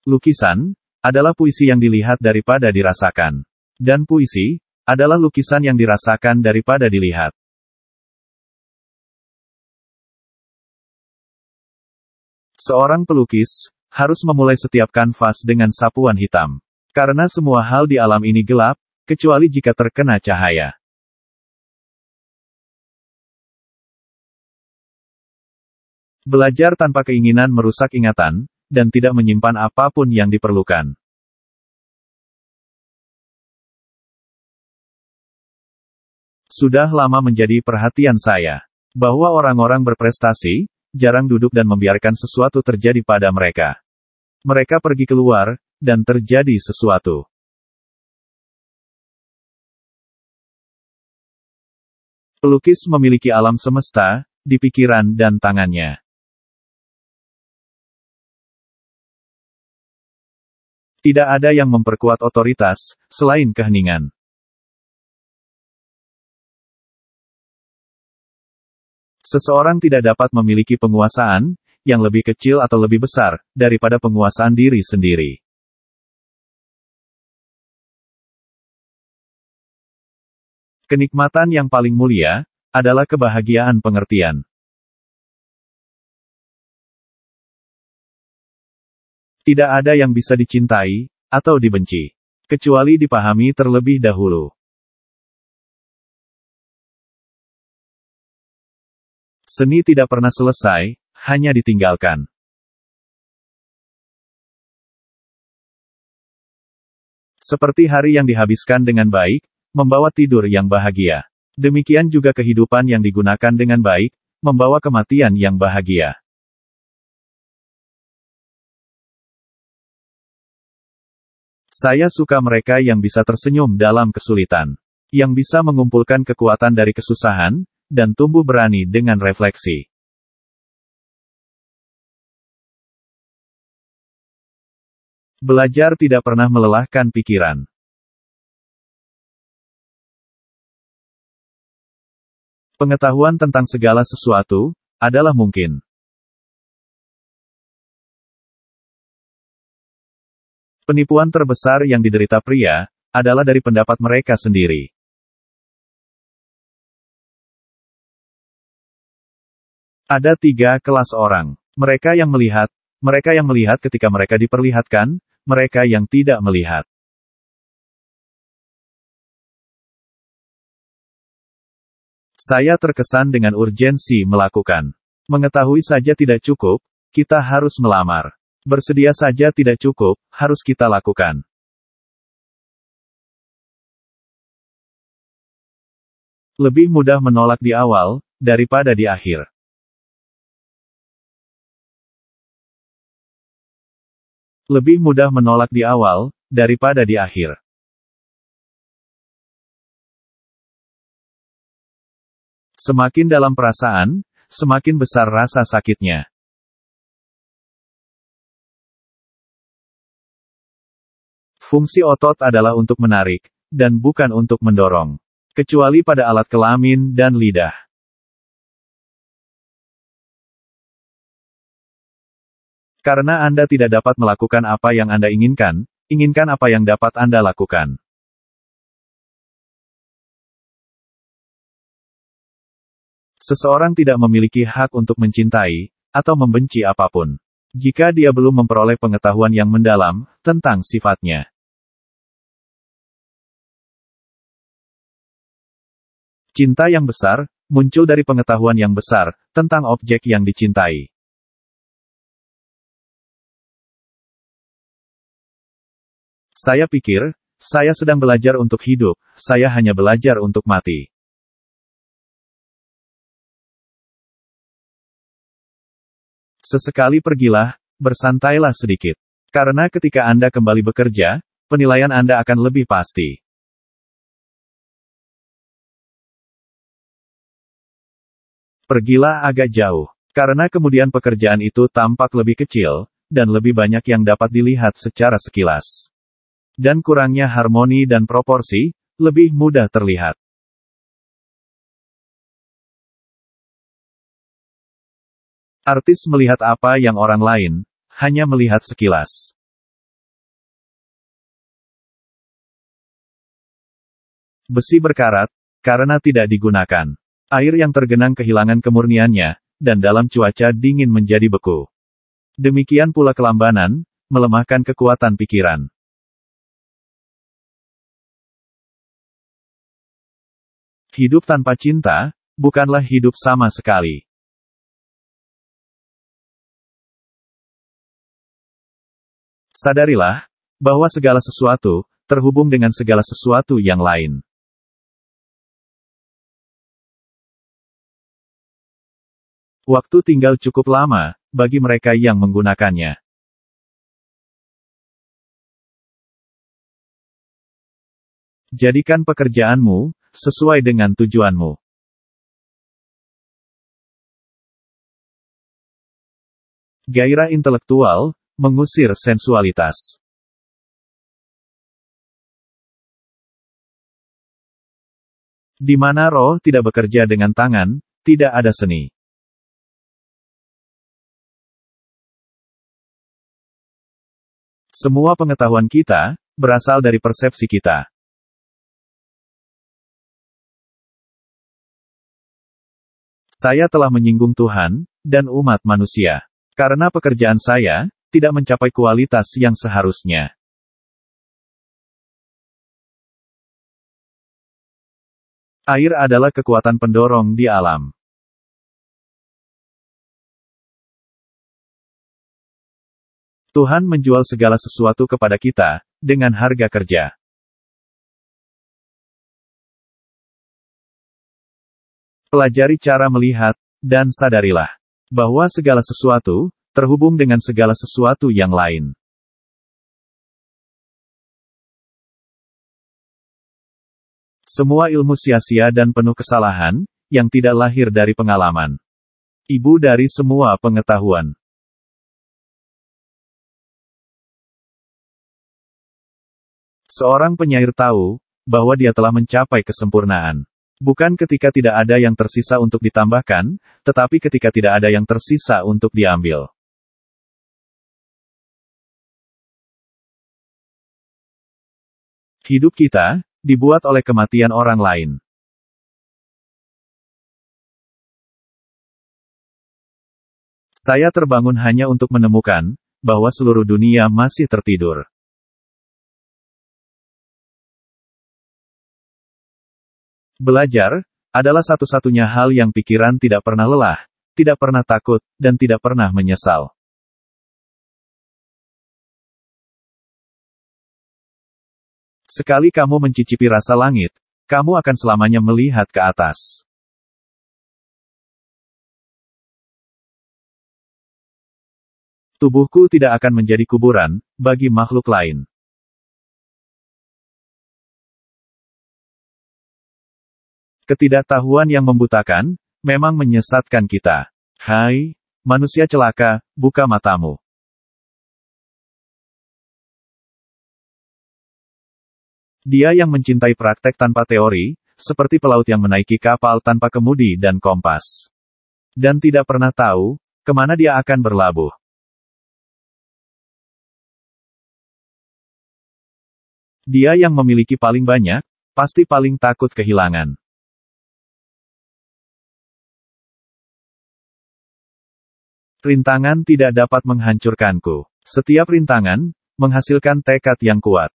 Lukisan adalah puisi yang dilihat daripada dirasakan. Dan puisi adalah lukisan yang dirasakan daripada dilihat. Seorang pelukis harus memulai setiap kanvas dengan sapuan hitam. Karena semua hal di alam ini gelap, kecuali jika terkena cahaya. Belajar tanpa keinginan merusak ingatan, dan tidak menyimpan apapun yang diperlukan. Sudah lama menjadi perhatian saya, bahwa orang-orang berprestasi jarang duduk dan membiarkan sesuatu terjadi pada mereka. Mereka pergi keluar, dan terjadi sesuatu. Pelukis memiliki alam semesta di pikiran dan tangannya. Tidak ada yang memperkuat otoritas selain keheningan. Seseorang tidak dapat memiliki penguasaan yang lebih kecil atau lebih besar daripada penguasaan diri sendiri. Kenikmatan yang paling mulia adalah kebahagiaan pengertian. Tidak ada yang bisa dicintai atau dibenci, kecuali dipahami terlebih dahulu. Seni tidak pernah selesai, hanya ditinggalkan. Seperti hari yang dihabiskan dengan baik, membawa tidur yang bahagia. Demikian juga kehidupan yang digunakan dengan baik, membawa kematian yang bahagia. Saya suka mereka yang bisa tersenyum dalam kesulitan. Yang bisa mengumpulkan kekuatan dari kesusahan, dan tumbuh berani dengan refleksi. Belajar tidak pernah melelahkan pikiran. Pengetahuan tentang segala sesuatu adalah mungkin. Penipuan terbesar yang diderita pria adalah dari pendapat mereka sendiri. Ada 3 kelas orang. Mereka yang melihat ketika mereka diperlihatkan, mereka yang tidak melihat. Saya terkesan dengan urgensi melakukan. Mengetahui saja tidak cukup, kita harus melamar. Bersedia saja tidak cukup, harus kita lakukan. Lebih mudah menolak di awal, daripada di akhir. Lebih mudah menolak di awal, daripada di akhir. Semakin dalam perasaan, semakin besar rasa sakitnya. Fungsi otot adalah untuk menarik, dan bukan untuk mendorong. Kecuali pada alat kelamin dan lidah. Karena Anda tidak dapat melakukan apa yang Anda inginkan, inginkan apa yang dapat Anda lakukan. Seseorang tidak memiliki hak untuk mencintai, atau membenci apapun. Jika dia belum memperoleh pengetahuan yang mendalam tentang sifatnya. Cinta yang besar muncul dari pengetahuan yang besar tentang objek yang dicintai. Saya pikir, saya sedang belajar untuk hidup, saya hanya belajar untuk mati. Sesekali pergilah, bersantailah sedikit. Karena ketika Anda kembali bekerja, penilaian Anda akan lebih pasti. Pergilah agak jauh. Karena kemudian pekerjaan itu tampak lebih kecil, dan lebih banyak yang dapat dilihat secara sekilas. Dan kurangnya harmoni dan proporsi, lebih mudah terlihat. Artis melihat apa yang orang lain hanya melihat sekilas. Besi berkarat, karena tidak digunakan. Air yang tergenang kehilangan kemurniannya, dan dalam cuaca dingin menjadi beku. Demikian pula kelambanan, melemahkan kekuatan pikiran. Hidup tanpa cinta, bukanlah hidup sama sekali. Sadarilah, bahwa segala sesuatu, terhubung dengan segala sesuatu yang lain. Waktu tinggal cukup lama, bagi mereka yang menggunakannya. Jadikan pekerjaanmu, sesuai dengan tujuanmu. Gairah intelektual, mengusir sensualitas. Di mana roh tidak bekerja dengan tangan, tidak ada seni. Semua pengetahuan kita, berasal dari persepsi kita. Saya telah menyinggung Tuhan, dan umat manusia. Karena pekerjaan saya, tidak mencapai kualitas yang seharusnya. Air adalah kekuatan pendorong di alam. Tuhan menjual segala sesuatu kepada kita, dengan harga kerja. Pelajari cara melihat, dan sadarilah, bahwa segala sesuatu, terhubung dengan segala sesuatu yang lain. Semua ilmu sia-sia dan penuh kesalahan, yang tidak lahir dari pengalaman. Ibu dari semua pengetahuan. Seorang penyair tahu, bahwa dia telah mencapai kesempurnaan. Bukan ketika tidak ada yang tersisa untuk ditambahkan, tetapi ketika tidak ada yang tersisa untuk diambil. Hidup kita, dibuat oleh kematian orang lain. Saya terbangun hanya untuk menemukan, bahwa seluruh dunia masih tertidur. Belajar, adalah satu-satunya hal yang pikiran tidak pernah lelah, tidak pernah takut, dan tidak pernah menyesal. Sekali kamu mencicipi rasa langit, kamu akan selamanya melihat ke atas. Tubuhku tidak akan menjadi kuburan, bagi makhluk lain. Ketidaktahuan yang membutakan, memang menyesatkan kita. Hai, manusia celaka, buka matamu. Dia yang mencintai praktek tanpa teori, seperti pelaut yang menaiki kapal tanpa kemudi dan kompas. Dan tidak pernah tahu, kemana dia akan berlabuh. Dia yang memiliki paling banyak, pasti paling takut kehilangan. Rintangan tidak dapat menghancurkanku. Setiap rintangan, menghasilkan tekad yang kuat.